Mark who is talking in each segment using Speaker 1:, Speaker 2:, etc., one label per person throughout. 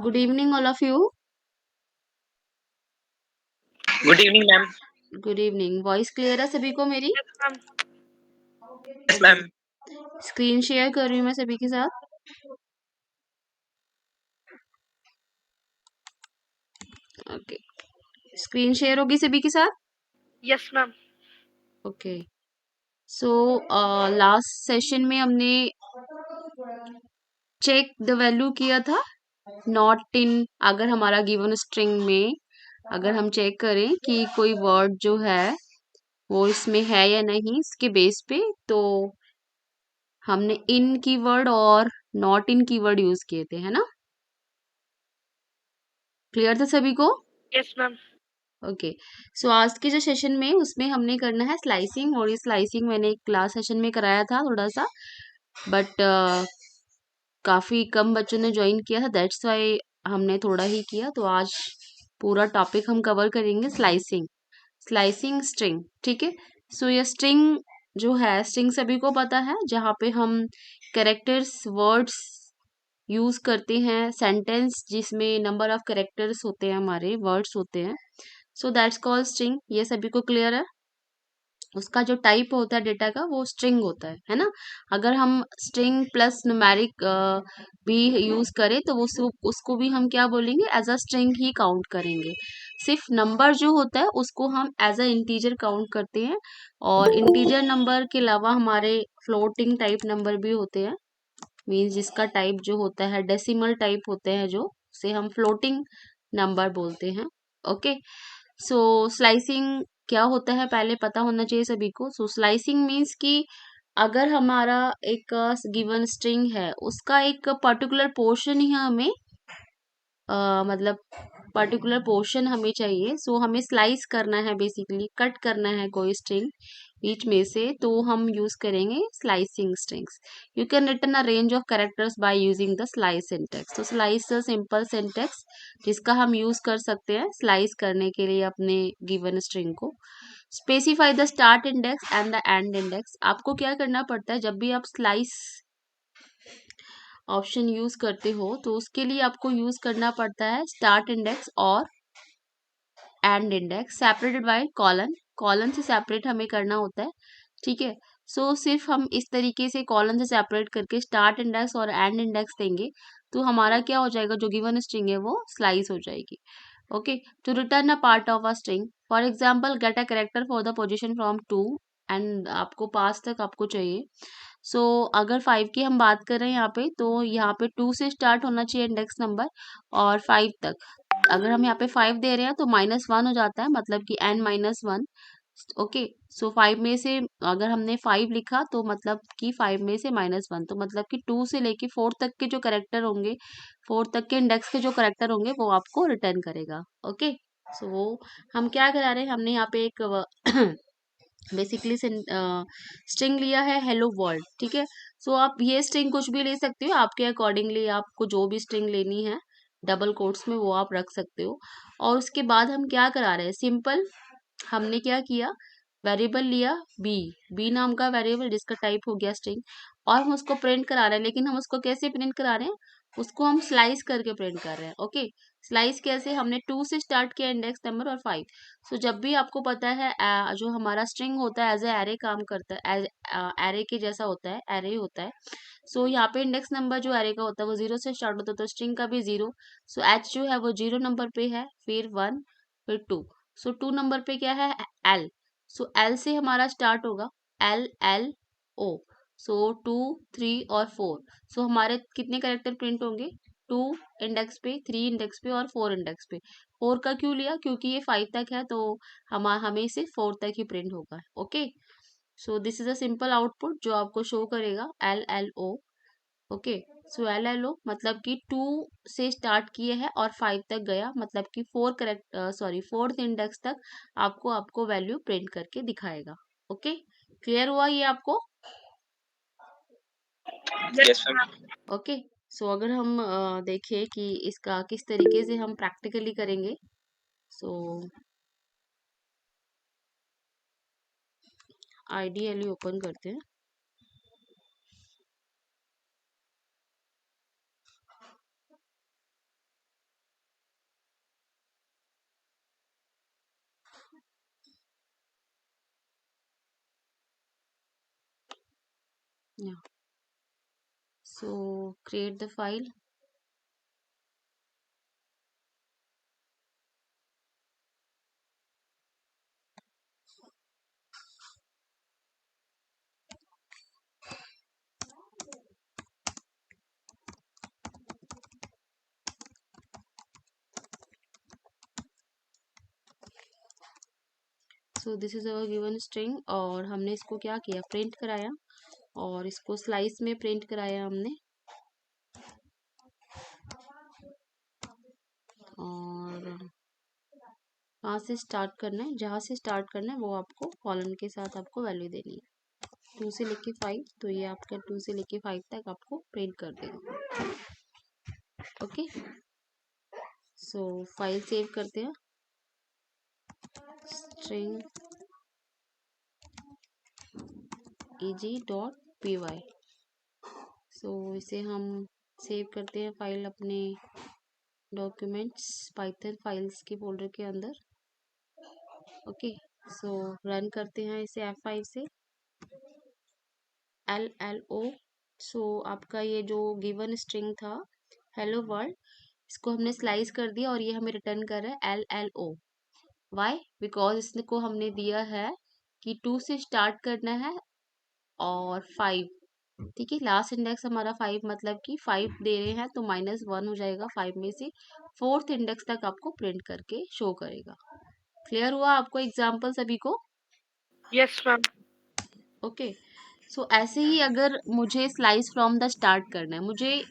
Speaker 1: Good evening, all of you.
Speaker 2: Good evening ma'am.
Speaker 1: Good evening. Voice clear है सभी को मेरी?
Speaker 3: Ma'am
Speaker 2: yes
Speaker 1: okay.
Speaker 2: Ma'am.
Speaker 1: Screen share कर रही हूँ मैं सभी के साथ। ओके। स्क्रीन शेयर होगी सभी के साथ?
Speaker 3: Yes ma'am
Speaker 1: okay. So last session में हमने चेक द वैल्यू किया था नॉट इन, अगर हमारा गिवन स्ट्रिंग में अगर हम चेक करें कि कोई वर्ड जो है वो इसमें है या नहीं, इसके बेस पे तो हमने इन कीवर्ड और नॉट इन कीवर्ड यूज किए थे, है ना? क्लियर था सभी को?
Speaker 3: Yes ma'am
Speaker 1: okay. सो आज के जो सेशन में उसमें हमने करना है स्लाइसिंग, और ये स्लाइसिंग मैंने एक क्लास सेशन में कराया था थोड़ा सा, बट काफी कम बच्चों ने ज्वाइन किया था, दैट्स वाई हमने थोड़ा ही किया। तो आज पूरा टॉपिक हम कवर करेंगे स्लाइसिंग, स्लाइसिंग स्ट्रिंग, ठीक है। सो ये स्ट्रिंग जो है, स्ट्रिंग सभी को पता है, जहाँ पे हम कैरेक्टर्स वर्ड्स यूज करते हैं, सेंटेंस जिसमें नंबर ऑफ कैरेक्टर्स होते हैं, हमारे वर्ड्स होते हैं, सो दैट्स कॉल्ड स्ट्रिंग। ये सभी को क्लियर है? उसका जो टाइप होता है डेटा का वो स्ट्रिंग होता है ना? अगर हम स्ट्रिंग प्लस न्यूमेरिक भी यूज करें तो वो उसको भी हम क्या बोलेंगे, एज अ स्ट्रिंग ही काउंट करेंगे। सिर्फ नंबर जो होता है उसको हम एज अ इंटीजर काउंट करते हैं, और इंटीजर नंबर के अलावा हमारे फ्लोटिंग टाइप नंबर भी होते हैं, मीन्स जिसका टाइप जो होता है डेसिमल टाइप होते हैं, जो से हम फ्लोटिंग नंबर बोलते हैं। ओके। सो स्लाइसिंग क्या होता है पहले पता होना चाहिए सभी को। सो स्लाइसिंग मीन्स कि अगर हमारा एक गिवन स्ट्रिंग है, उसका एक पर्टिकुलर पोर्शन ही हमें मतलब पर्टिकुलर पोर्शन हमें चाहिए, सो हमें स्लाइस करना है, बेसिकली कट करना है कोई स्ट्रिंग बीच में से, तो हम यूज करेंगे slicing strings. You can return a range of characters by using the slice syntax. तो स्लाइस सिंपल सिंटेक्स जिसका हम यूज कर सकते हैं स्लाइस करने के लिए अपने गिवन स्ट्रिंग को। Specify the start index and the end index. आपको क्या करना पड़ता है जब भी आप स्लाइस ऑप्शन यूज करते हो, तो उसके लिए आपको यूज करना पड़ता है स्टार्ट इंडेक्स और and index separated by colon. Colon से सेपरेट हमें करना होता है, ठीक है। सो सिर्फ हम इस तरीके से कॉलन से सेपरेट करके स्टार्ट इंडेक्स और एंड इंडेक्स देंगे, तो हमारा क्या हो जाएगा, जो गिवन स्ट्रिंग है वो स्लाइस हो जाएगी। Okay. To return a part of a string, for example get a character for the position from 2, and आपको पास तक आपको चाहिए। सो अगर 5 की हम बात कर रहे हैं यहाँ पे, तो यहाँ पे 2 से स्टार्ट होना चाहिए इंडेक्स नंबर और 5 तक। अगर हम यहाँ पे 5 दे रहे हैं तो -1 हो जाता है, मतलब कि n-1। ओके। सो 5 में से अगर हमने 5 लिखा तो मतलब कि 5 में से -1, तो मतलब कि 2 से लेके 4 तक के जो करेक्टर होंगे, 4 तक के इंडेक्स के जो करेक्टर होंगे वो आपको रिटर्न करेगा। ओके। सो वो हम क्या करा रहे हैं, हमने यहाँ पे एक बेसिकली स्ट्रिंग लिया है हेलो वर्ल्ड, ठीक है। सो आप ये स्ट्रिंग कुछ भी ले सकते हो आपके अकॉर्डिंगली, आपको जो भी स्ट्रिंग लेनी है डबल कोट्स में वो आप रख सकते हो। और उसके बाद हम क्या करा रहे हैं, सिंपल हमने क्या किया, वेरिएबल लिया बी, बी नाम का वेरिएबल जिसका टाइप हो गया स्ट्रिंग, और हम उसको प्रिंट करा रहे हैं। लेकिन हम उसको कैसे प्रिंट करा रहे हैं, उसको हम स्लाइस करके प्रिंट कर रहे हैं। ओके। स्लाइस कैसे, हमने 2 से स्टार्ट किया इंडेक्स नंबर और 5। सो जब भी आपको पता है जो हमारा स्ट्रिंग होता है एज ए एरे काम करता है, एज एरे के जैसा होता है, एरे होता है। सो यहाँ पे इंडेक्स नंबर जो एरे का होता है वो 0 से स्टार्ट होता है, तो स्ट्रिंग का भी 0। सो एच जो है वो 0 नंबर पे है, फिर 1, फिर 2। सो 2 नंबर पे क्या है, एल। सो एल से हमारा स्टार्ट होगा, एल एल ओ। सो 2, 3 और 4। सो हमारे कितने कैरेक्टर प्रिंट होंगे, 2 इंडेक्स पे, 3 इंडेक्स पे और 4 इंडेक्स पे। 4 का क्यों लिया, क्योंकि ये 5 तक है, तो हमें सिर्फ 4 तक ही प्रिंट होगा। Okay. So this is a simple output जो आपको शो करेगा L L O. Okay. So L L O मतलब कि 2 से स्टार्ट किए हैं और 5 तक गया, मतलब कि 4 करेक्ट सॉरी 4th इंडेक्स तक आपको आपको वैल्यू प्रिंट करके दिखाएगा। ओके। क्लियर हुआ ये आपको?
Speaker 2: Yes ma'am.
Speaker 1: ओके। सो अगर हम देखें कि इसका किस तरीके से हम प्रैक्टिकली करेंगे, सो आईडीएलई ओपन करते हैं। Yeah. So create the file. So this is our given string, और हमने इसको क्या किया, प्रिंट कराया, और इसको स्लाइस में प्रिंट कराया हमने। और कहाँ से स्टार्ट करना है, जहाँ से स्टार्ट करना है वो आपको कॉलन के साथ आपको वैल्यू देनी है, 2 से लेके 5, तो ये आपका 2 से लेके 5 तक आपको प्रिंट कर देगा। ओके, सो फाइल सेव करते हैं, string eg.py। सो इसे हम सेव करते हैं फाइल अपने डॉक्यूमेंट्स पाइथन फाइल्स के फोल्डर के अंदर। ओके, सो रन करते हैं इसे F5 से, LLO। सो आपका ये जो गिवन स्ट्रिंग था हेलो वर्ल्ड, इसको हमने स्लाइस कर दिया और ये हमें रिटर्न कर रहा है LLO। वाई? बिकॉज इसको हमने दिया है कि 2 से स्टार्ट करना है और 5, ठीक है, लास्ट इंडेक्स हमारा 5, मतलब कि 5 दे रहे हैं तो -1 हो जाएगा 5 में से, 4th इंडेक्स तक आपको प्रिंट करके शो करेगा। क्लियर हुआ आपको एग्जाम्पल सभी को?
Speaker 3: Yes, ma'am.
Speaker 1: ओके, सो ऐसे ही अगर मुझे स्लाइस फ्रॉम द स्टार्ट करना है, मुझे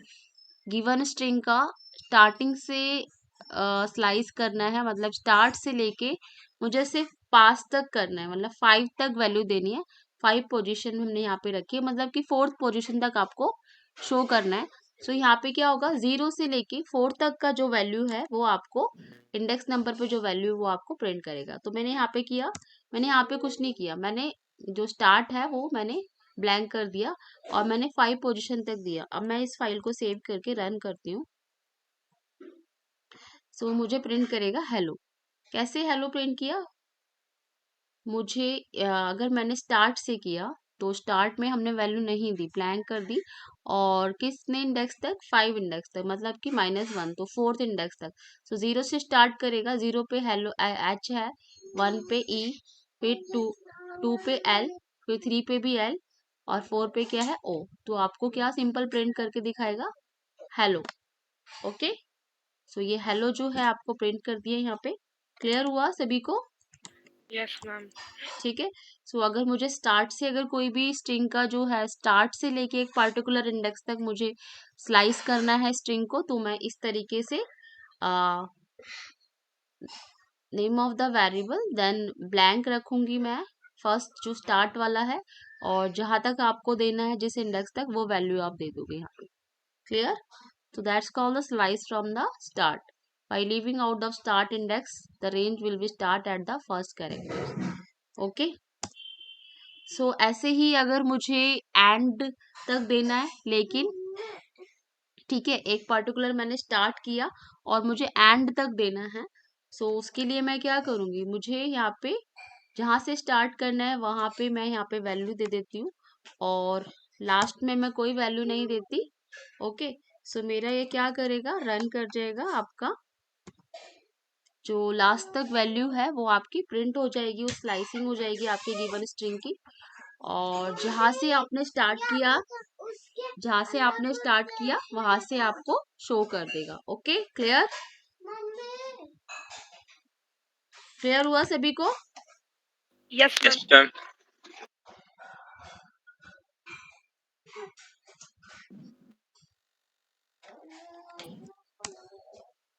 Speaker 1: गिवन स्ट्रिंग का स्टार्टिंग से स्लाइस करना है, मतलब स्टार्ट से लेके मुझे सिर्फ 5 तक करना है, मतलब 5 तक वैल्यू देनी है। 5 पोजीशन हमने यहाँ पे रखी है, मतलब कि 4th पोजीशन तक आपको शो करना है। सो यहाँ पे क्या होगा, 0 से लेके 4 तक का जो वैल्यू है वो आपको इंडेक्स नंबर पे जो वैल्यू वो आपको प्रिंट करेगा। तो मैंने यहाँ पे किया, मैंने यहाँ पे कुछ नहीं किया, मैंने जो स्टार्ट है वो मैंने ब्लैंक कर दिया और मैंने 5 पोजीशन तक दिया। अब मैं इस फाइल को सेव करके रन करती हूँ। सो मुझे प्रिंट करेगा हेलो। कैसे हेलो प्रिंट किया, मुझे अगर मैंने स्टार्ट से किया तो स्टार्ट में हमने वैल्यू नहीं दी, ब्लैंक कर दी, और किसने इंडेक्स तक, 5 इंडेक्स तक, मतलब कि -1, तो 4th इंडेक्स तक। सो 0 से स्टार्ट करेगा, 0 पे हेलो एच है, 1 पे ई, फिर 2 पे एल, फिर 3 पे भी एल, और 4 पे क्या है ओ। तो आपको क्या सिंपल प्रिंट करके दिखाएगा, हेलो। ओके, सो ये हेलो जो है आपको प्रिंट कर दिया यहाँ पे। क्लियर हुआ सभी को?
Speaker 3: Yes, ma'am.
Speaker 1: ठीक है, सो अगर मुझे स्टार्ट से, अगर कोई भी स्ट्रिंग का जो है स्टार्ट से लेके एक पर्टिकुलर इंडेक्स तक मुझे स्लाइस करना है स्ट्रिंग को, तो मैं इस तरीके से name of the variable then blank रखूंगी मैं, फर्स्ट जो स्टार्ट वाला है, और जहां तक आपको देना है जिस इंडेक्स तक वो वैल्यू आप दे दोगे यहाँ पे। Clear? So that's called the slice from the start. By leaving out the start index, the range will be start at the first character. Okay? So ऐसे ही अगर मुझे एंड तक देना है, लेकिन ठीक है, एक पर्टिकुलर मैंने स्टार्ट किया और मुझे एंड तक देना है, सो उसके लिए मैं क्या करूँगी, मुझे यहाँ पे जहाँ से स्टार्ट करना है वहाँ पे मैं यहाँ पे वैल्यू दे देती हूँ, और लास्ट में मैं कोई वैल्यू नहीं देती। ओके, सो मेरा ये क्या करेगा, रन कर जाएगा, आपका जो लास्ट तक वैल्यू है वो आपकी प्रिंट हो जाएगी, वो स्लाइसिंग हो जाएगी आपकी गिवन स्ट्रिंग की, और जहाँ से आपने स्टार्ट किया वहां से आपको शो कर देगा। Okay, clear? क्लियर हुआ सभी को?
Speaker 3: Yes, ma'am.
Speaker 2: Yes, ma'am.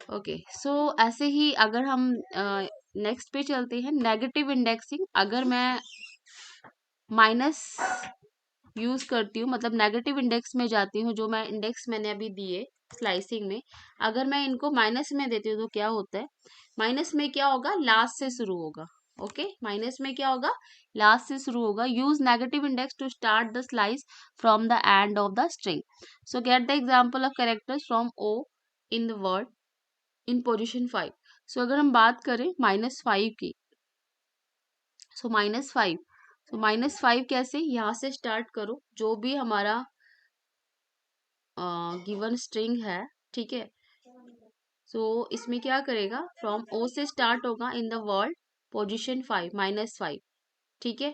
Speaker 1: Okay, सो ऐसे ही अगर हम नेक्स्ट पे चलते हैं, नेगेटिव इंडेक्सिंग। अगर मैं माइनस यूज करती हूँ, मतलब नेगेटिव इंडेक्स में जाती हूँ, जो मैं इंडेक्स मैंने अभी दिए स्लाइसिंग में, अगर मैं इनको माइनस में देती हूँ तो क्या होता है, माइनस में क्या होगा, लास्ट से शुरू होगा। ओके, माइनस में क्या होगा, लास्ट से शुरू होगा। Use negative index to start the slice from the end of the string. So get the example of characters from O in the word in position 5। So अगर हम बात करें -5 की, सो -5, तो -5 कैसे, यहाँ से स्टार्ट करो, जो भी हमारा गिवन स्ट्रिंग है, ठीक है। सो इसमें क्या करेगा, फ्रॉम ओ से स्टार्ट होगा, इन द वर्ल्ड पोजीशन 5, -5, ठीक है,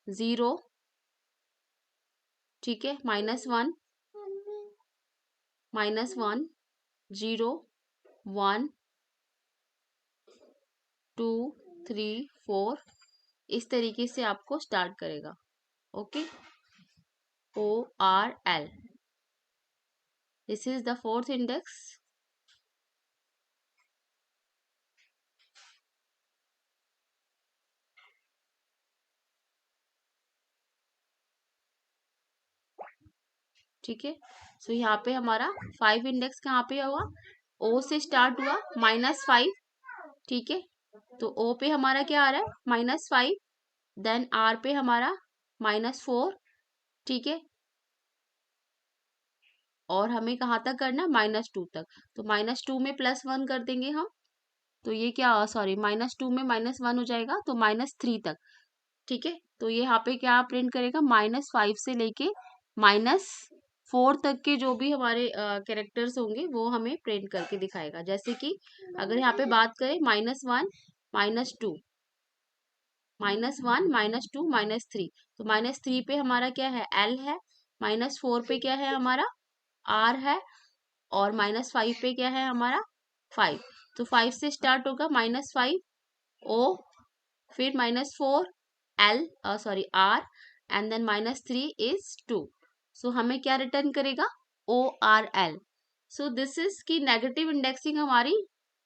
Speaker 1: 0, ठीक है, -1, -1, 0, 1, 2, 3, 4, इस तरीके से आपको स्टार्ट करेगा। Okay, ORL, this is the 4th index. ठीक है, सो यहाँ पे हमारा 5 इंडेक्स कहाँ पे हुआ, O से स्टार्ट हुआ, -5, ठीक है। तो O पे हमारा क्या आ रहा है, -5, देन R पे हमारा -4, ठीक है, और हमें कहाँ तक करना है, -2 तक। तो -2 में +1 कर देंगे हम, तो ये क्या, सॉरी, -2 में -1 हो जाएगा, तो -3 तक, ठीक है। तो ये यहाँ पे क्या प्रिंट करेगा, -5 से लेके -4 तक के जो भी हमारे कैरेक्टर्स होंगे वो हमें प्रिंट करके दिखाएगा। जैसे कि अगर यहाँ पे बात करें, -1, -2, -1, -2, -3, तो -3 पे हमारा क्या है, L है, -4 पे क्या है हमारा, R है, और -5 पे क्या है हमारा, 5। तो 5 से स्टार्ट होगा, -5 O, फिर -4 L, sorry R, and then -3 is 2। So हमें क्या रिटर्न करेगा, ORL। So this is the negative indexing हमारी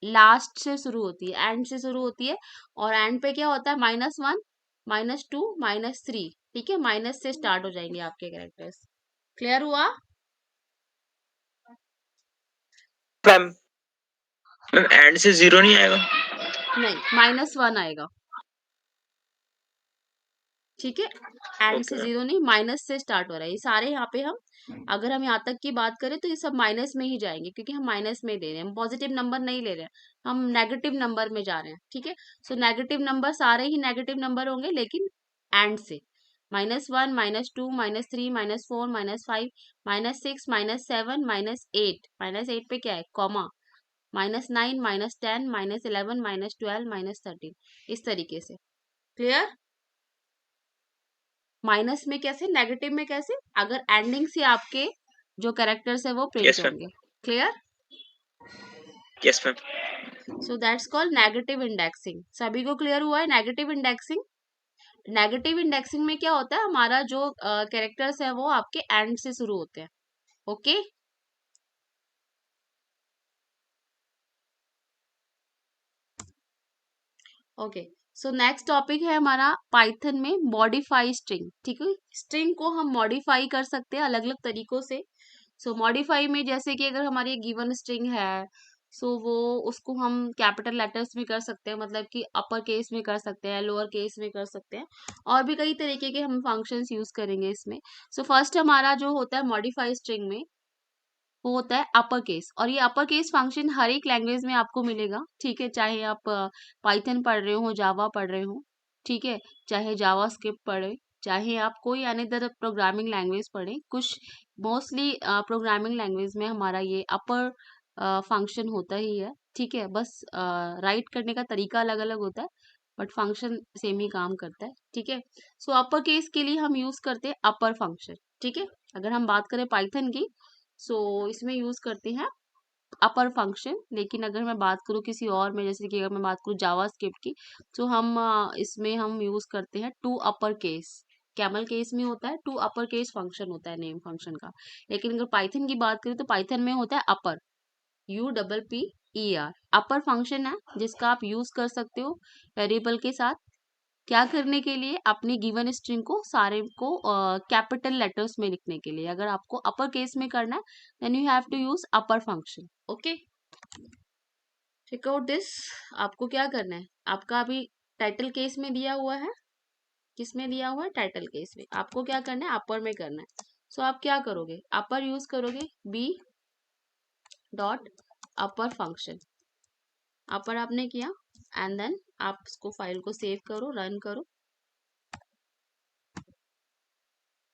Speaker 1: लास्ट से शुरू होती है, एंड से शुरू होती है, और एंड पे क्या होता है, -1, -2, -3, ठीक है, माइनस से स्टार्ट हो जाएंगे आपके कैरेक्टर्स। क्लियर हुआ?
Speaker 2: मैम मैम एंड से 0 नहीं आएगा?
Speaker 1: नहीं, -1 आएगा, ठीक है, एंड से
Speaker 2: ओके
Speaker 1: 0 नहीं, माइनस से स्टार्ट हो रहा है। ये सारे यहाँ पे हम, अगर हम यहाँ तक की बात करें तो ये सब माइनस में ही जाएंगे, क्योंकि हम माइनस में दे रहे हैं, हम पॉजिटिव नंबर नहीं ले रहे हैं, हम नेगेटिव नंबर में जा रहे हैं, ठीक है। सो नेगेटिव नंबर सारे ही नेगेटिव नंबर होंगे, लेकिन एंड से, -1, -2, -3, -4, -5, -6, -7, -8, -8 पे क्या है, कॉमा, -9, -10, -11, -12, -13, इस तरीके से। क्लियर? माइनस में कैसे, नेगेटिव में कैसे, अगर एंडिंग से आपके जो कैरेक्टर्स है वो प्रिंट
Speaker 2: यस मैम,
Speaker 1: होंगे। Clear?
Speaker 2: Yes ma'am,
Speaker 1: so that's called negative indexing. सभी को क्लियर हुआ है नेगेटिव इंडेक्सिंग? नेगेटिव इंडेक्सिंग में क्या होता है, हमारा जो कैरेक्टर्स है वो आपके एंड से शुरू होते हैं। Okay, okay. So next topic है हमारा पाइथन में मॉडिफाई स्ट्रिंग, ठीक है। स्ट्रिंग को हम मॉडिफाई कर सकते हैं अलग अलग तरीकों से। सो मॉडिफाई में जैसे कि अगर हमारी गिवन स्ट्रिंग है, सो वो उसको हम कैपिटल लेटर्स में कर सकते हैं, मतलब कि अपर केस में कर सकते हैं, लोअर केस में कर सकते हैं, और भी कई तरीके के हम फंक्शंस यूज करेंगे इसमें। सो फर्स्ट हमारा जो होता है मॉडिफाई स्ट्रिंग में, वो होता है अपर केस, और ये अपर केस फंक्शन हर एक लैंग्वेज में आपको मिलेगा, ठीक है। चाहे आप पाइथन पढ़ रहे हो, जावा पढ़ रहे हो, ठीक है, चाहे जावा स्क्रिप्ट पढ़े, चाहे आप कोई अनदर प्रोग्रामिंग लैंग्वेज पढ़े, कुछ मोस्टली प्रोग्रामिंग लैंग्वेज में हमारा ये अपर फंक्शन होता ही है, ठीक है। बस राइट करने का तरीका अलग अलग होता है, बट फंक्शन सेम ही काम करता है, ठीक है। सो अपर केस के लिए हम यूज करते हैं अपर फंक्शन, ठीक है। अगर हम बात करें पाइथन की, सो इसमें यूज करते हैं अपर फंक्शन। लेकिन अगर मैं बात करूँ किसी और में, जैसे कि अगर मैं बात करूँ जावा स्क्रिप्ट की, तो हम इसमें हम यूज करते हैं to upper case. Camel case में होता है टू अपर केस फंक्शन होता है नेम फंक्शन का। लेकिन अगर पाइथन की बात करें तो पाइथन में होता है अपर, UPPER, अपर फंक्शन है जिसका आप यूज कर सकते हो वेरिएबल के साथ। क्या करने के लिए, अपनी गिवन स्ट्रिंग को सारे को कैपिटल लेटर्स में लिखने के लिए। अगर आपको अपर केस में करना है, then you have to use upper function. Okay, check out this. आपको क्या करना है, आपका अभी टाइटल केस में दिया हुआ है, किस में दिया हुआ है, टाइटल केस में। आपको क्या करना है, अपर में करना है। सो आप क्या करोगे, अपर यूज करोगे, बी डॉट अपर फंक्शन, अपर आपने किया, एंड देन आप इसको फाइल को सेव करो, रन करो।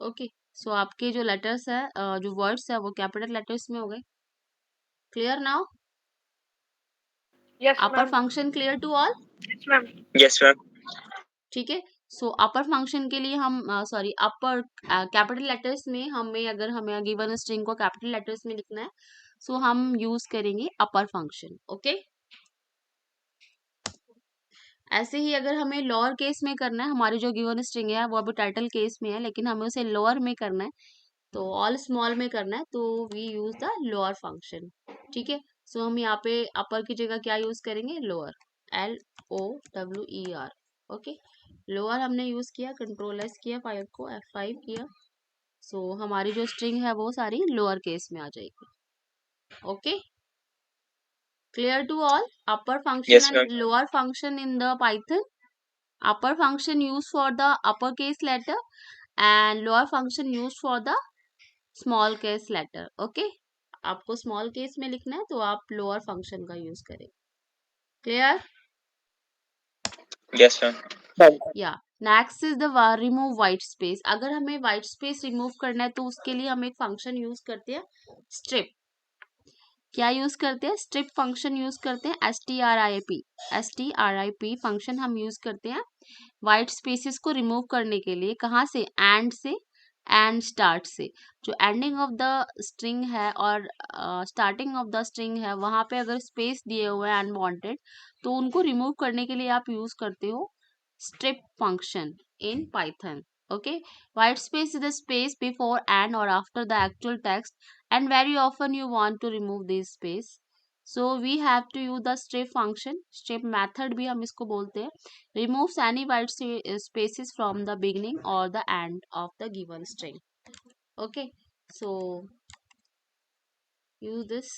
Speaker 1: ओके, सो आपके जो लेटर्स है, जो वर्ड्स है वो कैपिटल लेटर्स में हो गए। Clear now?
Speaker 3: Yes,
Speaker 1: upper
Speaker 3: ma'am.
Speaker 1: Function clear to all?
Speaker 3: Yes, ma'am.
Speaker 2: Yes, ma'am.
Speaker 1: ठीक है। सो अपर फंक्शन के लिए हम सॉरी अपर कैपिटल लेटर्स में अगर हमें गिवन स्ट्रिंग को कैपिटल लेटर्स में लिखना है, सो हम यूज करेंगे अपर फंक्शन। ओके, ऐसे ही अगर हमें लोअर केस में करना है, हमारी जो गिवन स्ट्रिंग है वो अभी टाइटल केस में है, लेकिन हमें उसे लोअर में करना है, तो ऑल स्मॉल में करना है, तो we use the lower function. ठीक है, सो हम यहाँ पे अपर की जगह क्या यूज करेंगे? Lower, LOWER। ओके, लोअर हमने यूज किया, कंट्रोल एस किया, 5 को F5 किया, सो हमारी जो स्ट्रिंग है वो सारी लोअर केस में आ जाएगी। Okay, clear to all? Upper function
Speaker 2: Yes, ma'am.
Speaker 1: and lower function in the Python. Upper function used for the uppercase letter and lower function used for the small case letter. Okay, आपको small case में लिखना है तो आप lower function का use करें। Clear?
Speaker 2: Yes, ma'am.
Speaker 1: Yeah. Next is the remove white space. अगर हमें white space remove करना है तो उसके लिए हम एक function use करते हैं strip। क्या यूज करते हैं? स्ट्रिप फंक्शन यूज करते हैं, STRIP फंक्शन हम यूज करते हैं वाइट स्पेसेस को रिमूव करने के लिए। कहाँ से? एंड से, एंड स्टार्ट से। जो एंडिंग ऑफ द स्ट्रिंग है और स्टार्टिंग ऑफ द स्ट्रिंग है, वहां पे अगर स्पेस दिए हुए हैं अनवांटेड, तो उनको रिमूव करने के लिए आप यूज करते हो strip function in Python. Okay, white space is the space before and or after the actual text, and very often you want to remove this space, so we have to use the strip function. Strip method भी हम इसको बोलते हैं, removes any white spaces from the beginning or the end of the given string. Okay, so use this.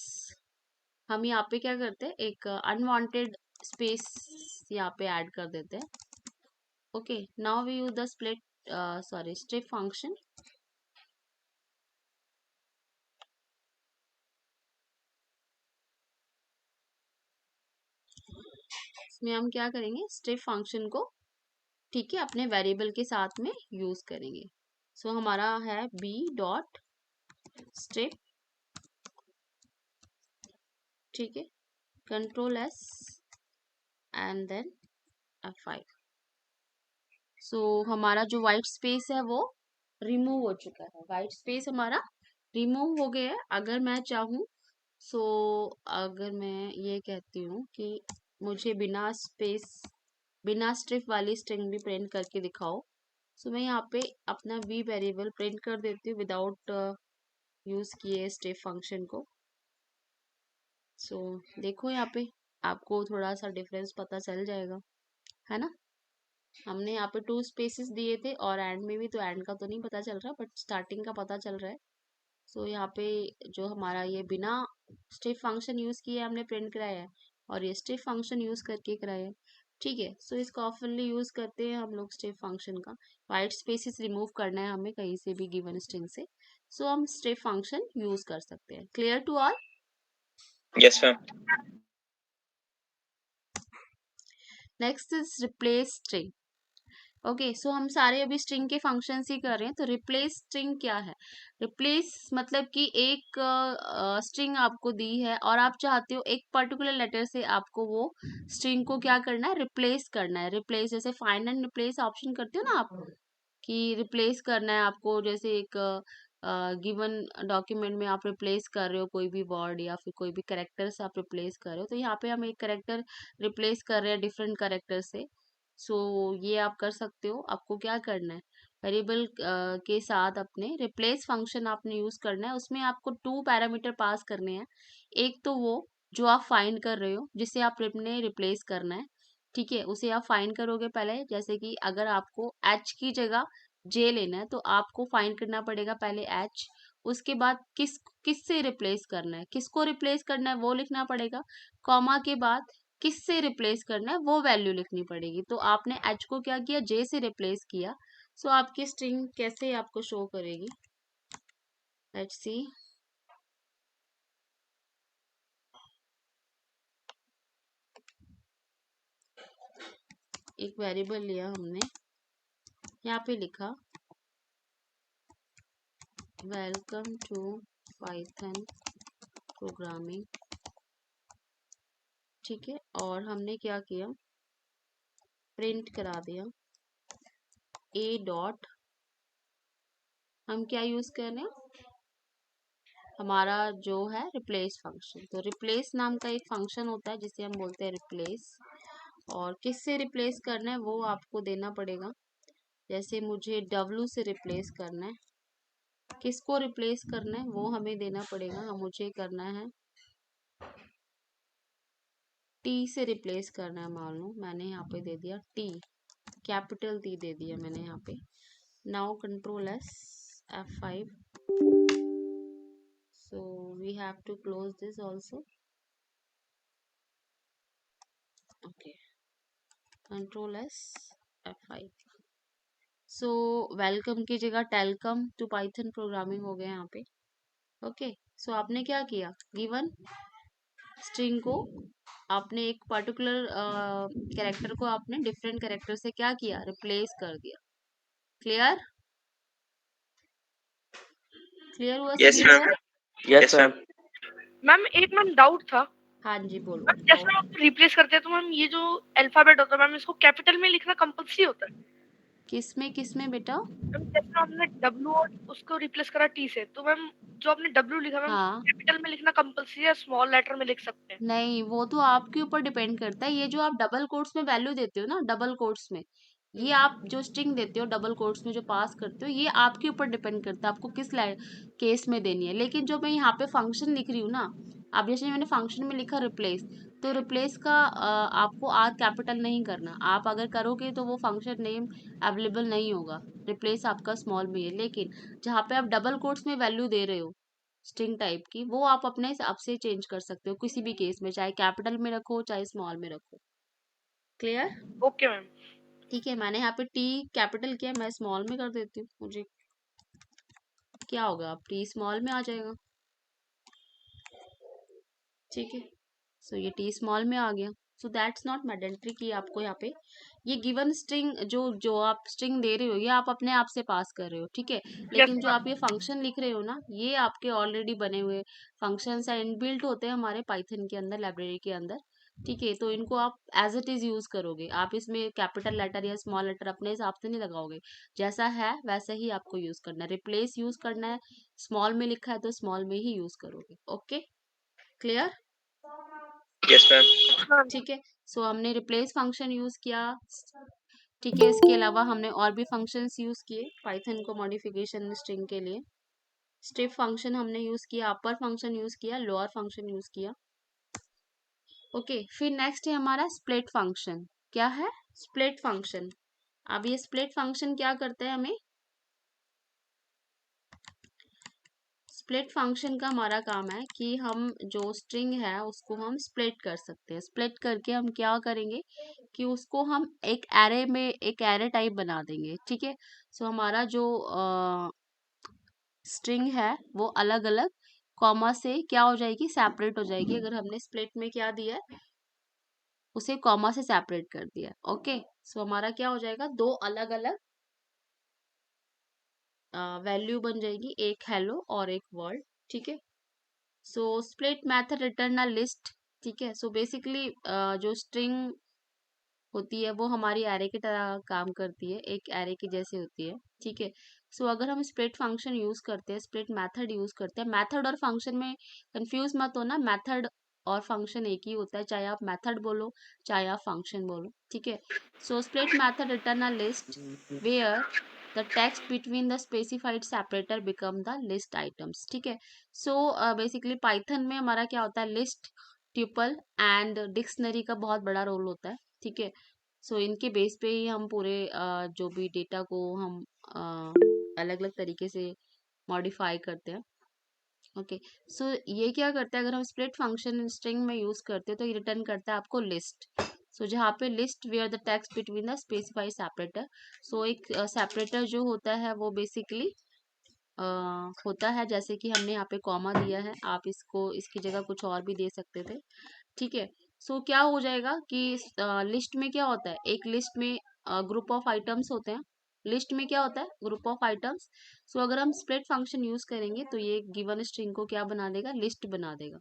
Speaker 1: हम यहाँ पे क्या करते हैं, एक अनवांटेड स्पेस यहाँ पे ऐड कर देते हैं। Okay, now we use the strip function. इसमें हम क्या करेंगे? strip function को, ठीक है, अपने वेरिएबल के साथ में यूज करेंगे। सो हमारा है b डॉट स्ट्रिप, ठीक है, control S and then F5। So हमारा जो वाइट स्पेस है वो रिमूव हो चुका है, वाइट स्पेस हमारा रिमूव हो गया है। अगर मैं चाहूँ, सो अगर मैं ये कहती हूँ कि मुझे बिना स्ट्रिप वाली स्ट्रिंग भी प्रिंट करके दिखाओ, सो मैं यहाँ पे अपना v वेरिएबल प्रिंट कर देती हूँ विदाउट यूज किए स्ट्रिप फंक्शन को। सो देखो यहाँ पे आपको थोड़ा सा डिफरेंस पता चल जाएगा, है ना। हमने यहाँ पे 2 स्पेसेस दिए थे और एंड में भी, तो एंड का तो नहीं पता चल रहा बट स्टार्टिंग का पता चल रहा है। सो यहाँ पे जो हमारा ये बिना स्ट्रिप फंक्शन यूज किए हमने प्रिंट कराया है, और ये स्ट्रिप फंक्शन यूज करके कराया है, ठीक है। सो इसको ऑफनली यूज करते हैं हम लोग स्ट्रिप फंक्शन का। वाइट स्पेसेस रिमूव करना है हमें कहीं से भी गिवन स्ट्रिंग से, सो हम स्ट्रिप फंक्शन यूज कर सकते हैं। Clear to all?
Speaker 2: Yes, ma'am.
Speaker 1: Next is replace string. Okay, so हम सारे अभी स्ट्रिंग के फंक्शंस ही कर रहे हैं, तो रिप्लेस स्ट्रिंग क्या है? रिप्लेस मतलब कि एक स्ट्रिंग आपको दी है और आप चाहते हो एक पर्टिकुलर लेटर से आपको वो स्ट्रिंग को क्या करना है? रिप्लेस करना है। रिप्लेस जैसे फाइंड एंड रिप्लेस ऑप्शन करते हो ना आप, कि रिप्लेस करना है आपको, जैसे एक गिवन डॉक्यूमेंट में आप रिप्लेस कर रहे हो कोई भी वर्ड या फिर कोई भी करेक्टर से आप रिप्लेस कर रहे हो, तो यहाँ पे हम एक करेक्टर रिप्लेस कर रहे हैं डिफरेंट करेक्टर से। सो ये आप कर सकते हो। आपको क्या करना है? वेरिएबल के साथ अपने रिप्लेस फंक्शन आपने यूज करना है, उसमें आपको 2 पैरामीटर पास करने हैं। एक तो वो जो आप फाइंड कर रहे हो, जिसे आप ने रिप्लेस करना है, ठीक है, उसे आप फाइंड करोगे पहले। जैसे कि अगर आपको h की जगह j लेना है, तो आपको फाइंड करना पड़ेगा पहले h, उसके बाद किस से रिप्लेस करना है, किसको रिप्लेस करना है वो लिखना पड़ेगा, कॉमा के बाद किससे रिप्लेस करना है वो वैल्यू लिखनी पड़ेगी। तो आपने h को क्या किया? j से रिप्लेस किया। सो आपकी स्ट्रिंग कैसे आपको शो करेगी? Let's see. एक वेरिएबल लिया हमने, यहाँ पे लिखा वेलकम टू पाइथन प्रोग्रामिंग, ठीक है। और हमने क्या किया, प्रिंट करा दिया ए डॉट, हम क्या यूज कर रहे हैं, हमारा जो है रिप्लेस फंक्शन। तो रिप्लेस नाम का एक फंक्शन होता है जिसे हम बोलते हैं रिप्लेस, और किससे रिप्लेस करना है वो आपको देना पड़ेगा। जैसे मुझे W से रिप्लेस करना है, किसको रिप्लेस करना है वो हमें देना पड़ेगा। मुझे करना है T से रिप्लेस करना है, मान लो मैंने यहाँ पे दे दिया T, कैपिटल T दे दिया मैंने यहाँ पे। Now control S F5, so we have to close this also, okay, control S F5। So welcome की जगह टेलकम टू पाइथन प्रोग्रामिंग हो गया यहाँ पे। ओके, सो आपने क्या किया, गिवन स्ट्रिंग को आपने एक पर्टिकुलर कैरेक्टर को आपने डिफरेंट कैरेक्टर से क्या किया, रिप्लेस कर दिया। क्लियर, क्लियर हुआ
Speaker 2: यस
Speaker 1: सभी
Speaker 2: मैम,
Speaker 1: को?
Speaker 2: Yes ma'am.
Speaker 3: मैम एक मैम डाउट था।
Speaker 1: हाँ जी बोलो।
Speaker 3: मैम जैसे हम रिप्लेस करते हैं तो मैम ये जो अल्फाबेट होता है मैम इसको कैपिटल में लिखना कंपल्सरी होता है?
Speaker 1: किस में बेटा?
Speaker 3: मैम जैसे हमने W और उसको रिप्लेस करा T से, तो मैम जो आपने W लिखा मैम
Speaker 1: हाँ,
Speaker 3: कैपिटल में लिखना कंपल्सरी है, स्मॉल लेटर में लिख सकते हैं?
Speaker 1: नहीं वो तो आपके ऊपर डिपेंड करता है। ये जो आप डबल कोट्स में वैल्यू देते हो ना, डबल कोट्स में ये आप जो स्ट्रिंग देते हो डबल कोट्स में जो पास करते हो, ये आपके ऊपर डिपेंड करता है आपको किस केस में देनी है। लेकिन जो मैं यहाँ पे फंक्शन लिख रही हूँ ना, अब जैसे मैंने फंक्शन में लिखा रिप्लेस, तो रिप्लेस का आपको आर कैपिटल नहीं करना। आप अगर करोगे तो वो फंक्शन नेम अवेलेबल नहीं होगा, रिप्लेस आपका स्मॉल में है। लेकिन जहाँ पे आप डबल कोट्स में वैल्यू दे रहे हो स्ट्रिंग टाइप की, वो आप अपने हिसाब से चेंज कर सकते हो किसी भी केस में, चाहे कैपिटल में रखो चाहे स्मॉल में रखो। क्लियर?
Speaker 3: Okay ma'am.
Speaker 1: ठीक है, मैंने यहाँ पे टी कैपिटल किया, मैं स्मॉल में कर देती हूँ, मुझे क्या होगा, अब टी स्मॉल में आ जाएगा। ठीक है, सो ये टी स्मॉल में आ गया। सो दैट्स नॉट मैंडेटरी कि आपको यहाँ पे ये गिवन स्ट्रिंग जो जो आप स्ट्रिंग दे रहे हो ये आप अपने आप से पास कर रहे हो, ठीक है।
Speaker 3: यस
Speaker 1: लेकिन जो
Speaker 3: मैम।
Speaker 1: आप ये फंक्शन लिख रहे हो ना, ये आपके ऑलरेडी बने हुए फंक्शंस है, इनबिल्ट होते हैं हमारे पाइथन के अंदर, लाइब्रेरी के अंदर, ठीक है। तो इनको आप एज इट इज यूज करोगे, आप इसमें कैपिटल लेटर या स्मॉल लेटर अपने हिसाब से नहीं लगाओगे, जैसा है वैसा ही आपको यूज करना है। रिप्लेस यूज करना है, स्मॉल में लिखा है तो स्मॉल में ही यूज करोगे। Okay, clear?
Speaker 2: Yes ma'am.
Speaker 1: ठीक है, सो हमने रिप्लेस फंक्शन यूज किया, ठीक है। इसके अलावा हमने और भी फंक्शंस यूज किए पाइथन को मॉडिफिकेशन स्ट्रिंग के लिए। स्ट्रिप फंक्शन हमने यूज किया, अपर फंक्शन यूज किया, लोअर फंक्शन यूज किया। ओके, फिर नेक्स्ट है हमारा स्प्लिट फंक्शन। क्या है? Split function. अब ये स्प्लिट फंक्शन क्या करता है, हमें स्प्लिट फंक्शन का हमारा काम है कि हम जो स्ट्रिंग है उसको हम स्प्लिट कर सकते हैं। स्प्लिट करके हम क्या करेंगे कि उसको हम एक एरे में एक एरे टाइप बना देंगे, ठीक है। सो हमारा जो स्ट्रिंग है वो अलग अलग कॉमा से क्या हो जाएगी, सेपरेट हो जाएगी। अगर हमने स्प्लिट में क्या दिया है, उसे कॉमा से सेपरेट कर दिया। ओके, सो हमारा क्या हो जाएगा, दो अलग अलग वैल्यू बन जाएगी, एक हेलो और एक वर्ल्ड, ठीक है। So split method return a list, ठीक है। सो बेसिकली जो स्ट्रिंग होती है वो हमारी एरे की तरह काम करती है, एक एरे की जैसी होती है, ठीक है। सो अगर हम स्प्लिट फंक्शन यूज करते हैं, स्प्लिट मेथड यूज करते हैं, मेथड और फंक्शन में कंफ्यूज मत होना, मेथड और फंक्शन एक ही होता है, चाहे आप मेथड बोलो चाहे आप फंक्शन बोलो, ठीक है। So split method return a list where the text between the specified separator become the list items, ठीक है। सो बेसिकली पाइथन में हमारा क्या होता है, लिस्ट, ट्यूपल एंड डिक्शनरी का बहुत बड़ा रोल होता है, ठीक है। सो इनके बेस पे ही हम पूरे जो भी डेटा को हम अलग अलग तरीके से मॉडिफाई करते हैं। ओके, सो ये क्या करता है, अगर हम स्प्लिट फंक्शन स्ट्रिंग में यूज करते हैं तो ये रिटर्न करता है आपको लिस्ट। सो जहाँ पे list where the text between the specified separator. So एक सेपरेटर जो होता है वो बेसिकली होता है, जैसे कि हमने यहाँ पे कॉमा दिया है, आप इसको इसकी जगह कुछ और भी दे सकते थे, ठीक है। सो क्या हो जाएगा कि लिस्ट में क्या होता है, एक लिस्ट में ग्रुप ऑफ आइटम्स होते हैं, लिस्ट में क्या होता है, ग्रुप ऑफ आइटम्स। सो अगर हम स्प्लिट फंक्शन यूज करेंगे तो ये गिवन स्ट्रिंग को क्या बना देगा, लिस्ट बना देगा।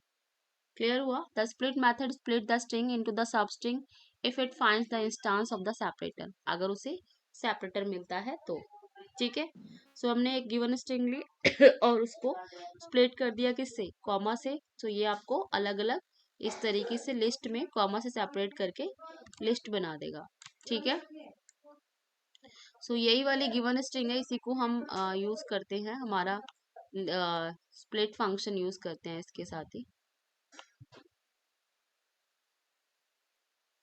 Speaker 1: क्लियर हुआ? The split method split the string into the sub string if it finds the instance of the separator, अगर उसे सेपरेटर मिलता है तो। ठीक है, सो हमने एक गिवन स्ट्रिंग ली और उसको स्प्लिट कर दिया किससे, कॉमा से। तो ये आपको अलग अलग इस तरीके से लिस्ट में कॉमा से सेपरेट करके लिस्ट बना देगा। ठीक है, सो यही वाली गिवन स्ट्रिंग है, इसी को हम यूज करते हैं, हमारा स्प्लिट फंक्शन यूज करते हैं इसके साथ ही।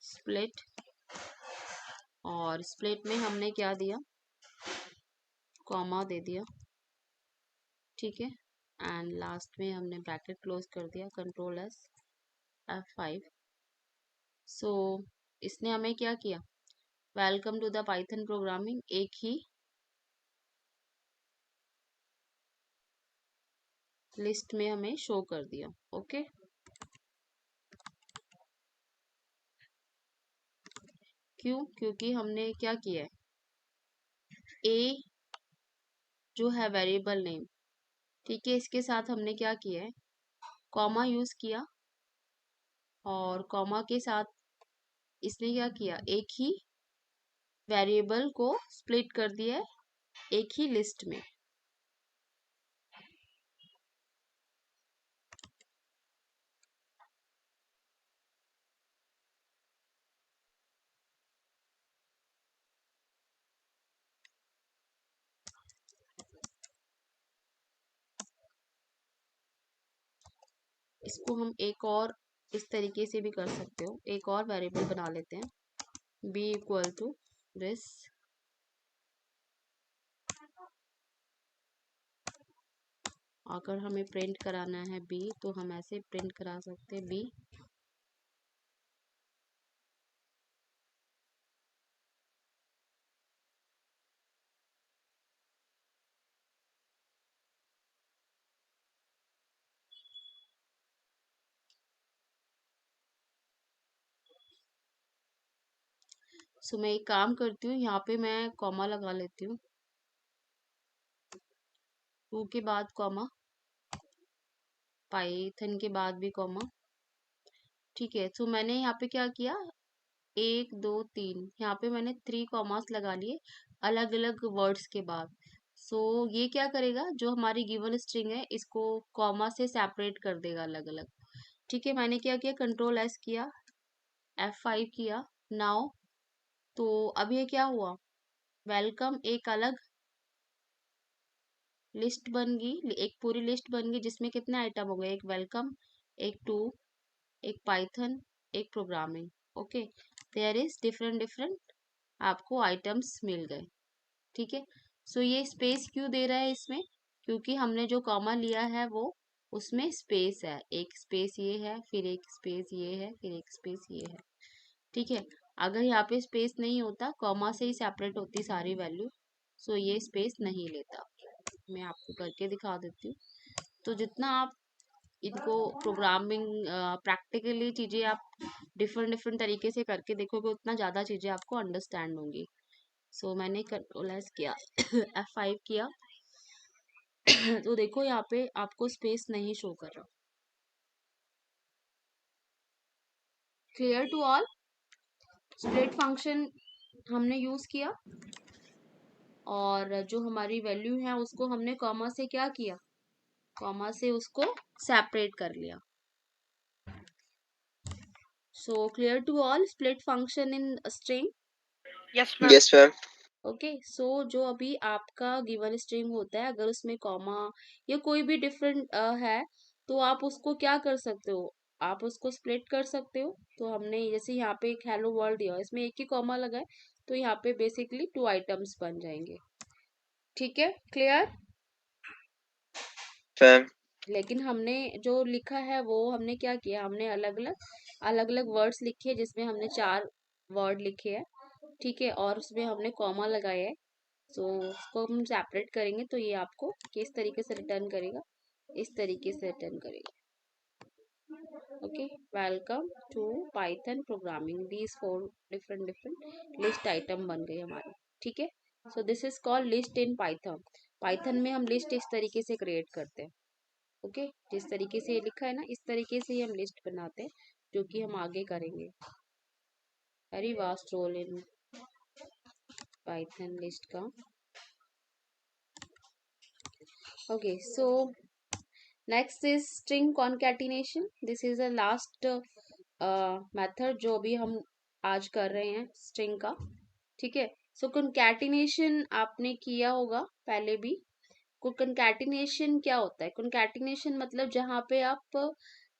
Speaker 1: स्प्लिट, और स्प्लिट में हमने क्या दिया, कॉमा दे दिया। ठीक है, एंड लास्ट में हमने ब्रैकेट क्लोज कर दिया, कंट्रोल एस F5। सो इसने हमें क्या किया, welcome to the Python programming, एक ही लिस्ट में हमें शो कर दिया। ओके, क्यों, क्योंकि हमने क्या किया है, ए जो है वेरिएबल नेम, ठीक है, इसके साथ हमने क्या किया है, कॉमा यूज किया, और कॉमा के साथ इसने क्या किया, एक ही वेरिएबल को स्प्लिट कर दिया है एक ही लिस्ट में। इसको हम एक और इस तरीके से भी कर सकते हो, एक और वेरिएबल बना लेते हैं, b इक्वल टू दिस, अगर हमें प्रिंट कराना है b तो हम ऐसे प्रिंट करा सकते हैं b। सो मैं एक काम करती हूँ, यहाँ पे मैं कॉमा लगा लेती हूँ, 2 के बाद कॉमा, पाइथन के बाद भी कॉमा। ठीक है, तो मैंने यहाँ पे क्या किया, 1 2 3, यहाँ पे मैंने 3 कॉमास लगा लिए अलग अलग वर्ड्स के बाद। सो ये क्या करेगा, जो हमारी गिवन स्ट्रिंग है इसको कॉमा से सेपरेट कर देगा अलग अलग। ठीक है, मैंने क्या किया, कंट्रोल एस किया, F5 किया, नाउ। तो अब ये क्या हुआ, वेलकम एक अलग लिस्ट बन गई, एक पूरी लिस्ट बन गई जिसमें कितने आइटम हो गए, एक वेलकम, एक टू, एक पाइथन, एक programming. Okay, there is different different आपको आइटम्स मिल गए। ठीक है, सो ये स्पेस क्यों दे रहा है इसमें, क्योंकि हमने जो कॉमा लिया है वो उसमें स्पेस है, एक स्पेस ये है, फिर एक स्पेस ये है, फिर एक स्पेस ये है। ठीक है, अगर यहाँ पे स्पेस नहीं होता, कॉमा से ही सेपरेट होती सारी वैल्यू, सो ये स्पेस नहीं लेता। मैं आपको करके दिखा देती हूँ। तो जितना आप इनको प्रोग्रामिंग प्रैक्टिकली चीज़ें आप डिफरेंट डिफरेंट तरीके से करके देखोगे, उतना ज़्यादा चीज़ें आपको अंडरस्टैंड होंगी। सो मैंने कंट्रोल एस किया F5 किया तो देखो यहाँ पे आपको स्पेस नहीं शो कर रहा। Clear to all? Split function हमने यूज किया, और जो हमारी वैल्यू है उसको हमने कॉमा से क्या किया, कॉमा से उसको सेपरेट कर लिया। So clear to all, split function in string?
Speaker 3: Yes ma'am.
Speaker 2: Yes, ma'am.
Speaker 1: Okay, so जो अभी आपका गिवन स्ट्रिंग होता है, अगर उसमें कॉमा या कोई भी डिफरेंट है, तो आप उसको क्या कर सकते हो, आप उसको स्प्लिट कर सकते हो। तो हमने जैसे यहाँ पे एक हेलो वर्ल्ड दिया, इसमें एक ही कॉमा लगा है, तो यहाँ पे बेसिकली 2 आइटम्स बन जाएंगे। ठीक है, क्लियर?
Speaker 2: Ma'am.
Speaker 1: लेकिन हमने जो लिखा है वो हमने क्या किया, हमने अलग अलग वर्ड्स लिखे, जिसमें हमने 4 वर्ड लिखे हैं। ठीक है, और उसमें हमने कॉमा लगाया है। सो उसको हम सेपरेट करेंगे तो ये आपको किस तरीके से रिटर्न करेगा, इस तरीके से रिटर्न करेगा। Okay, welcome to Python programming, these 4 different list item बन गई हमारी, ठीक है। So this is called list in Python. Python में हम लिस्ट इस तरीके से क्रिएट करते हैं, ओके। जिस तरीके से ये लिखा है ना, इस तरीके से ही हम लिस्ट बनाते हैं, जो कि हम आगे करेंगे। Very vast role in Python list का। Okay, so next is string concatenation. This is the last method जो भी हम आज कर रहे हैं स्ट्रिंग का, ठीक है। सो कॉन्कैटिनेशन आपने किया होगा पहले भी। कॉन्कैटिनेशन क्या होता है? कॉन्कैटिनेशन मतलब जहाँ पे आप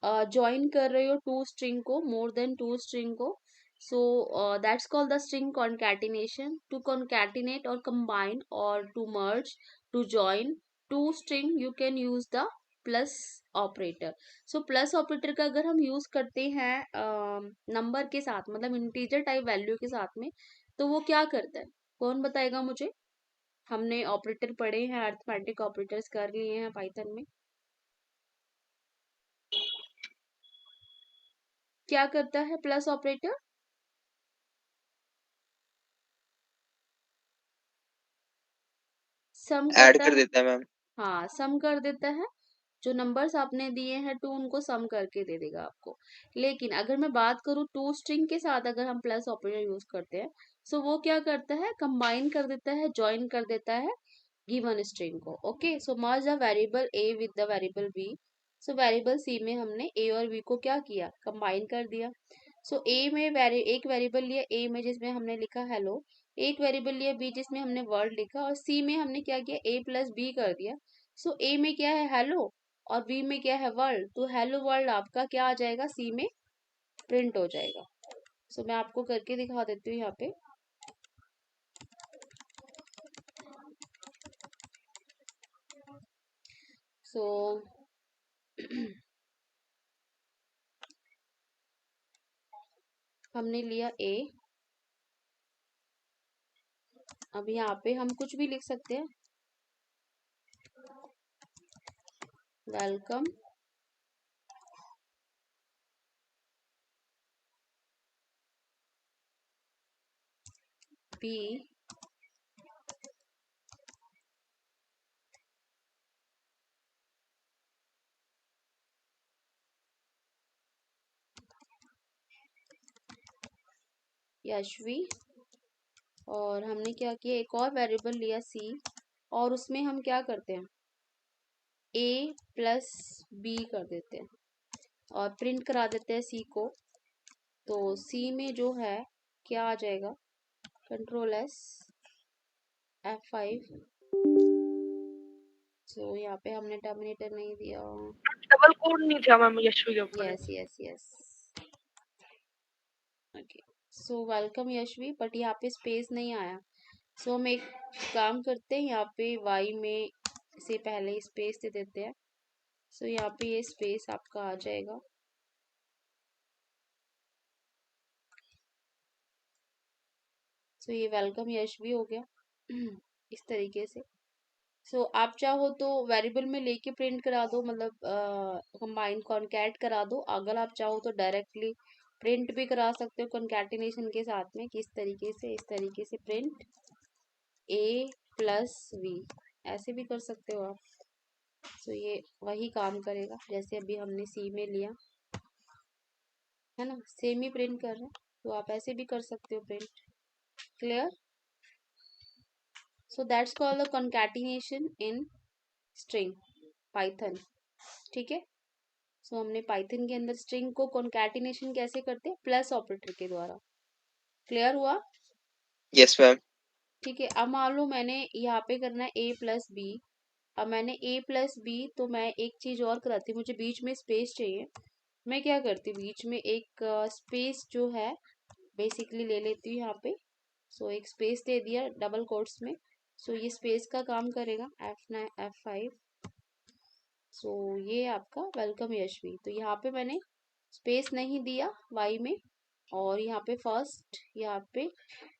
Speaker 1: ज्वाइन कर रहे हो टू स्ट्रिंग को, मोर देन टू स्ट्रिंग को। So that's called the string concatenation. To concatenate और कंबाइन और to merge, to join two string, you can use the plus operator. So plus operator का अगर हम यूज करते हैं number के साथ, मतलब इंटीजर टाइप वैल्यू के साथ में, तो वो क्या करता है? कौन बताएगा मुझे? हमने ऑपरेटर पढ़े हैं, अरिथमेटिक ऑपरेटर्स कर लिए हैं पाइथन में। क्या करता है प्लस ऑपरेटर? सम
Speaker 2: ऐड
Speaker 1: करता
Speaker 2: कर
Speaker 1: है।
Speaker 2: देता है मैम।
Speaker 1: हाँ, सम कर देता है। जो नंबर्स आपने दिए हैं टू, उनको सम करके दे देगा आपको। लेकिन अगर मैं बात करूँ टू स्ट्रिंग के साथ अगर हम प्लस ऑपरेटर यूज करते हैं, सो वो क्या करता है? कंबाइन कर देता है, ज्वाइन कर देता है गिवन स्ट्रिंग को। Okay, so merge the variable A with the variable B. So variable C में हमने ए और बी को क्या किया? कंबाइन कर दिया। सो ए में एक वेरिएबल लिया ए में, जिसमें हमने लिखा हेलो। एक वेरिएबल लिया बी, जिसमें हमने वर्ड लिखा। और सी में हमने क्या किया? ए प्लस बी कर दिया। सो ए में क्या है? हेलो। और बी में क्या है? वर्ल्ड। तो हेलो वर्ल्ड आपका क्या आ जाएगा? सी में प्रिंट हो जाएगा। सो मैं आपको करके दिखा देती हूँ यहाँ पे। सो हमने लिया ए। अब यहाँ पे हम कुछ भी लिख सकते हैं। Welcome B Yashvi. और हमने क्या किया? एक और वेरिएबल लिया सी, और उसमें हम क्या करते हैं? ए प्लस बी कर देते हैं और प्रिंट करा देते हैं सी को। तो सी में जो है क्या आ जाएगा? Control S F5। सो यहाँ पे हमने टर्मिनेटर नहीं दिया।
Speaker 3: डबल कोड नहीं था मैम यशवी के ऊपर।
Speaker 1: Yes yes yes, okay. So welcome Yashvi, but यहाँ पे स्पेस नहीं आया। सो हम एक काम करते हैं, यहाँ पे वाई में से पहले स्पेस दे देते हैं। सो यहाँ पे ये स्पेस आपका आ जाएगा। सो ये वेलकम यशवी हो गया इस तरीके से। सो आप चाहो तो वेरिएबल में लेके प्रिंट करा दो, मतलब कंबाइन कॉन्कैट करा दो। अगर आप चाहो तो डायरेक्टली प्रिंट भी करा सकते हो कॉन्कैटिनेशन के साथ में। किस तरीके से? इस तरीके से प्रिंट ए प्लस वी, ऐसे भी कर सकते हो आप। सो ये वही काम करेगा जैसे अभी हमने सी में लिया है ना, सेम ही प्रिंट कर रहे हैं। तो आप ऐसे भी कर सकते हो print. Clear? So that's called the concatenation in string Python, ठीक है। सो हमने पाइथन के अंदर स्ट्रिंग को कॉन्कैटिनेशन कैसे करते हैं? प्लस ऑपरेटर के द्वारा। क्लियर हुआ?
Speaker 2: Yes ma'am.
Speaker 1: ठीक है। अब मान लो मैंने यहाँ पे करना है ए प्लस बी। अब मैंने ए प्लस बी, तो मैं एक चीज और कराती हूँ, मुझे बीच में स्पेस चाहिए। मैं क्या करती हूँ? बीच में एक स्पेस जो है बेसिकली ले लेती हूँ यहाँ पे। सो एक स्पेस दे दिया डबल कोट्स में। सो ये स्पेस का काम करेगा F5। सो ये आपका वेलकम यशवी। तो यहाँ पे मैंने स्पेस नहीं दिया वाई में, और यहाँ पे फर्स्ट, यहाँ पे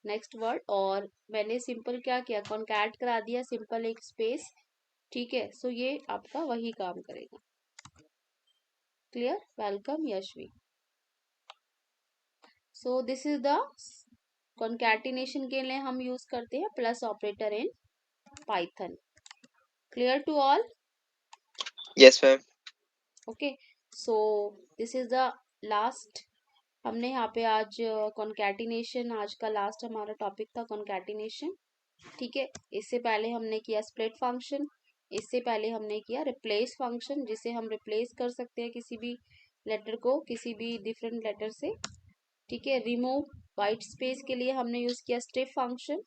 Speaker 1: नेक्स्ट वर्ड, और मैंने सिंपल क्या किया? कॉन्कैट करा दिया, सिंपल एक स्पेस, ठीक है। सो ये आपका वही काम करेगा। Clear? Welcome Yashvi. So this is the concatenation के लिए हम यूज करते हैं plus operator in Python. Clear to all?
Speaker 2: Yes, ma'am.
Speaker 1: Okay. So this is the last. हमने यहाँ पे आज कॉन्कैटिनेशन, आज का लास्ट हमारा टॉपिक था कॉन्कैटिनेशन. ठीक है. इससे पहले हमने किया स्प्लिट फंक्शन, इससे पहले हमने किया रिप्लेस फंक्शन, जिसे हम रिप्लेस कर सकते हैं किसी भी लेटर को किसी भी डिफरेंट लेटर से. ठीक है. रिमूव वाइट स्पेस के लिए हमने यूज किया स्ट्रिप फंक्शन.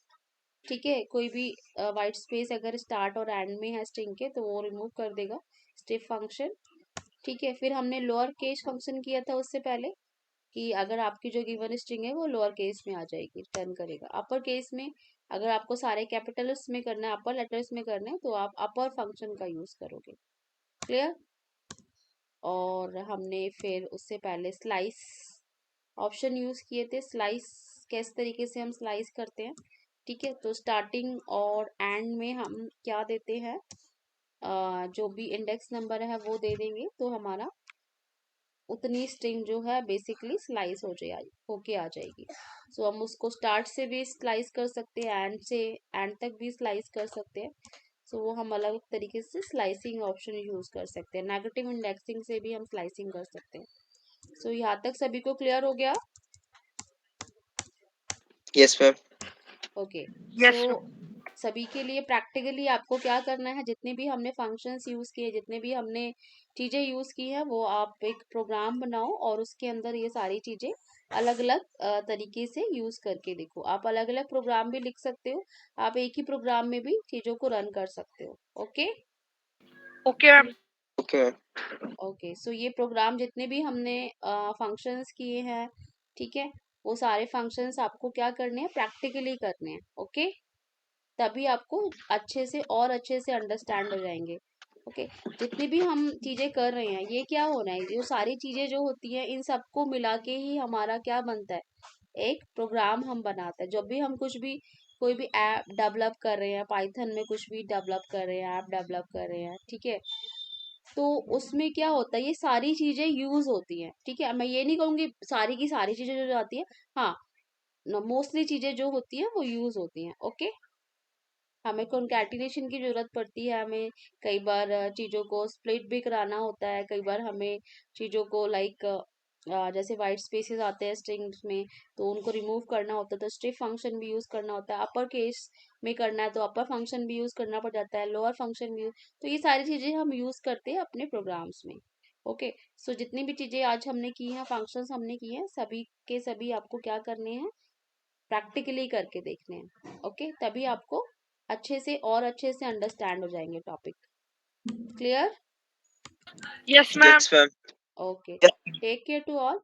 Speaker 1: ठीक है. कोई भी वाइट स्पेस अगर स्टार्ट और एंड में है स्ट्रिंग के तो वो रिमूव कर देगा स्ट्रिप फंक्शन. ठीक है. फिर हमने लोअर केस फंक्शन किया था उससे पहले, कि अगर आपकी जो गिवन स्ट्रिंग है वो लोअर केस में आ जाएगी, रिटर्न करेगा. अपर केस में अगर आपको सारे कैपिटल्स में करना है, अपर लेटर्स में करना है, तो आप अपर फंक्शन का यूज करोगे. क्लियर? और हमने फिर उससे पहले स्लाइस ऑप्शन यूज किए थे. स्लाइस किस तरीके से हम स्लाइस करते हैं. ठीक है. तो स्टार्टिंग और एंड में हम क्या देते हैं, जो भी इंडेक्स नंबर है वो दे देंगे, तो हमारा उतनी स्ट्रिंग जो है बेसिकली स्लाइस होके आ जाएगी. सो हम उसको स्टार्ट से भी स्लाइस कर सकते हैं, एंड से एंड तक भी स्लाइस कर सकते हैं. सो वो हम अलग तरीके से स्लाइसिंग ऑप्शन यूज कर सकते हैं. नेगेटिव इंडेक्सिंग से भी हम स्लाइसिंग कर सकते हैं. सो यहाँ तक सभी को क्लियर हो गया?
Speaker 2: Yes, ma'am.
Speaker 1: Okay.
Speaker 3: Yes
Speaker 1: so सभी के लिए प्रैक्टिकली आपको क्या करना है, जितने भी हमने फंक्शंस यूज किए, जितने भी हमने चीजें यूज की हैं, वो आप एक प्रोग्राम बनाओ और उसके अंदर ये सारी चीजें अलग अलग तरीके से यूज करके देखो. आप अलग अलग प्रोग्राम भी लिख सकते हो, आप एक ही प्रोग्राम में भी चीजों को रन कर सकते हो. Okay.
Speaker 3: Okay ma'am.
Speaker 2: Okay, ma'am.
Speaker 1: Okay. So ये प्रोग्राम जितने भी हमने फंक्शंस किए हैं, ठीक है, वो सारे फंक्शंस आपको क्या करने हैं, प्रैक्टिकली करने हैं. ओके. तभी आपको अच्छे से और अच्छे से अंडरस्टैंड हो जाएंगे. ओके. जितनी भी हम चीजें कर रहे हैं, ये क्या हो रहा है, जो सारी चीजें जो होती हैं, इन सबको मिला के ही हमारा क्या बनता है, एक प्रोग्राम हम बनाते हैं. जब भी हम कुछ भी कोई भी ऐप डेवलप कर रहे हैं, पाइथन में कुछ भी डेवलप कर रहे हैं, ऐप डेवलप कर रहे हैं, ठीक है, तो उसमें क्या होता है, ये सारी चीजें यूज होती हैं. ठीक है. मैं ये नहीं कहूंगी सारी की सारी चीजें जो आती है, हाँ, मोस्टली चीजें जो होती हैं वो यूज होती हैं. ओके. हमें कॉन्कैटिनेशन की जरूरत पड़ती है, हमें कई बार चीजों को स्प्लिट भी कराना होता है, कई बार हमें चीजों को लाइक जैसे वाइट स्पेसेस आते हैं स्ट्रिंग्स में, तो उनको रिमूव करना होता है, तो स्ट्रिप फंक्शन भी यूज करना होता है. अपर केस में करना है तो अपर फंक्शन भी यूज करना पड़ जाता है, लोअर फंक्शन भी. तो ये सारी चीजें हम यूज करते हैं अपने प्रोग्राम्स में. ओके. सो जितनी भी चीजें आज हमने की हैं, फंक्शंस हमने किए हैं, सभी के सभी आपको क्या करने हैं, प्रैक्टिकली करके देखने हैं. ओके. तभी आपको अच्छे से और अच्छे से अंडरस्टैंड हो जाएंगे topic. Clear?
Speaker 3: Yes ma'am.
Speaker 2: Yes, ma'am.
Speaker 1: Okay.
Speaker 2: Yes.
Speaker 1: Take care to all.